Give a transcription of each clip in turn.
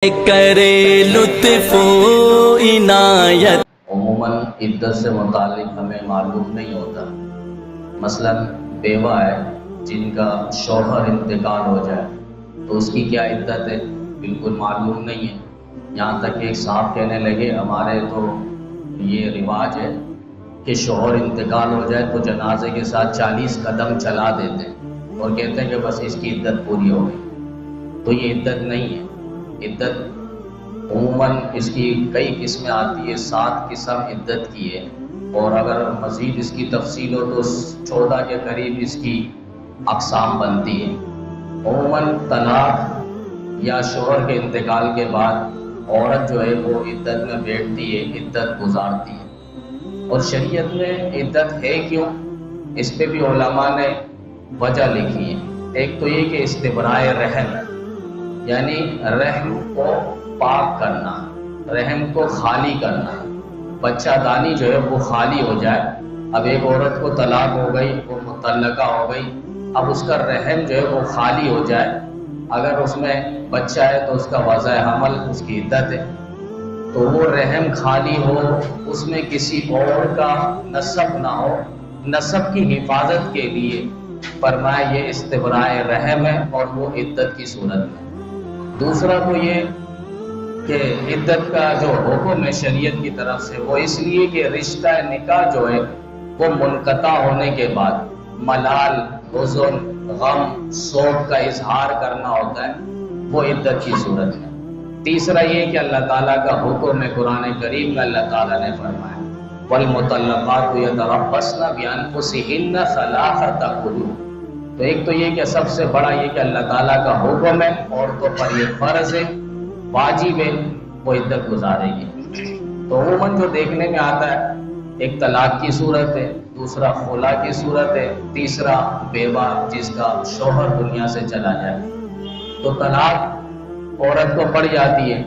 کرے لطف و عنایت۔ عموماً عدت سے متعلق ہمیں معلوم نہیں ہوتا۔ مثلاً بیوہ ہے جن کا شوہر انتقال ہو جائے تو اس کی کیا عدت ہے بالکل معلوم نہیں ہے۔ یہاں تک کہ ایک صاحب کہنے لگے ہمارے تو یہ رواج ہے کہ شوہر انتقال ہو جائے تو جنازے کے ساتھ 40 قدم چلا دیتے ہیں اور کہتے ہیں کہ بس اس کی عدت پوری ہو گئی۔ تو یہ عدت نہیں ہے۔ عدت عموماً اس کی کئی قسمیں آتی ہے، 7 قسم عدت کی ہے، اور اگر مزید اس کی تفصیل ہو تو 14 کے قریب اس کی اقسام بنتی ہے۔ عموماً طلاق یا شوہر کے انتقال کے بعد عورت جو ہے وہ عدت میں بیٹھتی ہے، عدت گزارتی ہے۔ اور شریعت میں عدت ہے کیوں، اس پہ بھی علماء نے وجہ لکھی ہے۔ ایک تو یہ کہ استبراء رحم، یعنی رحم کو پاک کرنا، رحم کو خالی کرنا، بچہ دانی جو ہے وہ خالی ہو جائے۔ اب ایک عورت کو طلاق ہو گئی، وہ مطلقہ ہو گئی، اب اس کا رحم جو ہے وہ خالی ہو جائے، اگر اس میں بچہ ہے تو اس کا وضع حمل اس کی عدت ہے۔ تو وہ رحم خالی ہو، اس میں کسی اور کا نسب نہ ہو، نسب کی حفاظت کے لیے فرمایا یہ استبراء رحم ہے، اور وہ عدت کی صورت میں۔ دوسرا تو یہ کہ عدت کا جو حکم ہے شریعت کی طرف سے وہ اس لیے کہ رشتہ نکاح جو ہے وہ منقطع ہونے کے بعد ملال، حزن، غم، سوگ کا اظہار کرنا ہوتا ہے، وہ عدت کی صورت میں۔ تیسرا یہ کہ اللہ تعالیٰ کا حکم ہے، قرآن کریم میں اللہ تعالیٰ نے فرمایا وَالْمُطَلَّقَاتُ يَتَرَبَّصْنَ بِأَنفُسِهِنَّ ثَلَاثَةَ قُرُوءٍ۔ تو ایک تو یہ کہ سب سے بڑا یہ کہ اللہ تعالیٰ کا حکم ہے، عورتوں پر یہ فرض ہے، واجب ہے، وہ عدت گزارے گی۔ تو عموماً جو دیکھنے میں آتا ہے ایک طلاق کی صورت ہے، دوسرا خلا کی صورت ہے، تیسرا بیوہ جس کا شوہر دنیا سے چلا جائے۔ تو طلاق عورت کو پڑ جاتی ہے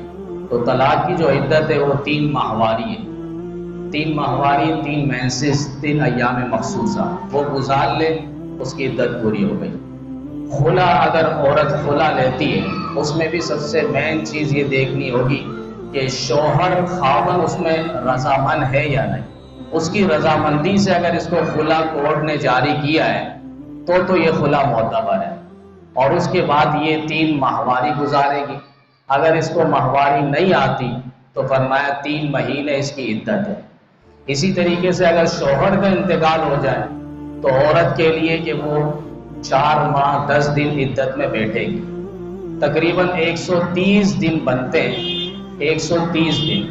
تو طلاق کی جو عدت ہے وہ 3 ماہواری ہے۔ 3 ماہواری، 3 مینسز، 3 ایام مخصوصہ، وہ گزار لے اس کی عدت پوری ہو گئی۔ خلا، اگر عورت خلا لیتی ہے اس میں بھی سب سے مین چیز یہ دیکھنی ہوگی کہ شوہر خاوند اس میں رضامند ہے یا نہیں۔ اس کی رضامندی سے اگر اس کو خلا کورٹ نے جاری کیا ہے تو یہ خلا معتبر ہے، اور اس کے بعد یہ 3 ماہواری گزارے گی۔ اگر اس کو ماہواری نہیں آتی تو فرمایا 3 مہینے اس کی عدت ہے۔ اسی طریقے سے اگر شوہر کا انتقال ہو جائے تو عورت کے لیے کہ وہ 4 ماہ 10 دن عدت میں بیٹھے گی۔ تقریباً 130 دن بنتے ہیں، 130 دن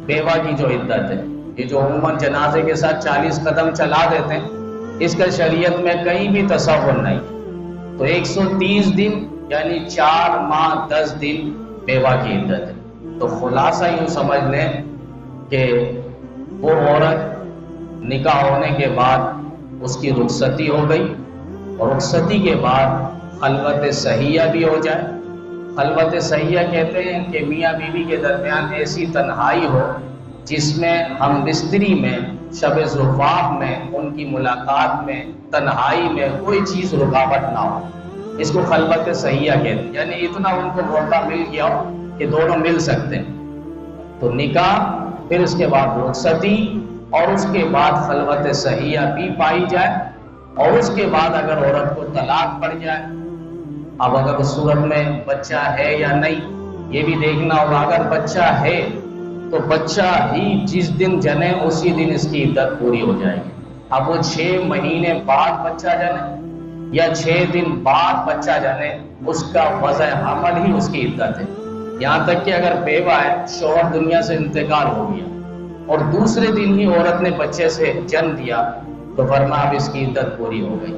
بیوہ کی جو عدت ہے۔ یہ جو عموماً جنازے کے ساتھ 40 قدم چلا دیتے ہیں، اس کا شریعت میں کہیں بھی تصور نہیں۔ تو 130 دن یعنی 4 ماہ 10 دن بیوہ کی عدت ہے۔ تو خلاصہ یوں سمجھ لیں کہ وہ عورت نکاح ہونے کے بعد اس کی رخصتی ہو گئی، اور رخصتی کے بعد خلوت صحیحہ بھی ہو جائے۔ خلوت صحیحہ کہتے ہیں کہ میاں بیوی کے درمیان ایسی تنہائی ہو جس میں ہم بستری میں، شب زفاف میں، ان کی ملاقات میں، تنہائی میں کوئی چیز رکاوٹ نہ ہو، اس کو خلوت صحیحہ کہتے ہیں۔ یعنی اتنا ان کو موقع مل گیا ہو کہ دونوں مل سکتے ہیں۔ تو نکاح، پھر اس کے بعد رخصتی، اور اس کے بعد خلوت صحیحہ بھی پائی جائے، اور اس کے بعد اگر عورت کو طلاق پڑ جائے، اب اگر اس صورت میں بچہ ہے یا نہیں یہ بھی دیکھنا ہوگا۔ اگر بچہ ہے تو بچہ ہی جس دن جنے اسی دن اس کی عدت پوری ہو جائے گی۔ اب وہ 6 مہینے بعد بچہ جنے یا 6 دن بعد بچہ جنے، اس کا وضع حمل ہی اس کی عدت ہے۔ یہاں تک کہ اگر بیوہ ہے، شوہر دنیا سے انتقال ہو گیا اور دوسرے دن ہی عورت نے بچے سے جنم دیا تو فرمایا اب اس کی عدت پوری ہو گئی۔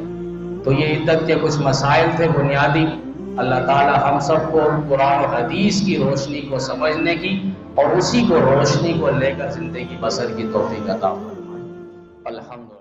تو یہ عدت کے کچھ مسائل تھے بنیادی۔ اللہ تعالی ہم سب کو قرآن و حدیث کی روشنی کو سمجھنے کی اور اسی کو روشنی کو لے کر زندگی بسر کی توفیق عطا فرمائے۔ الحمدللہ۔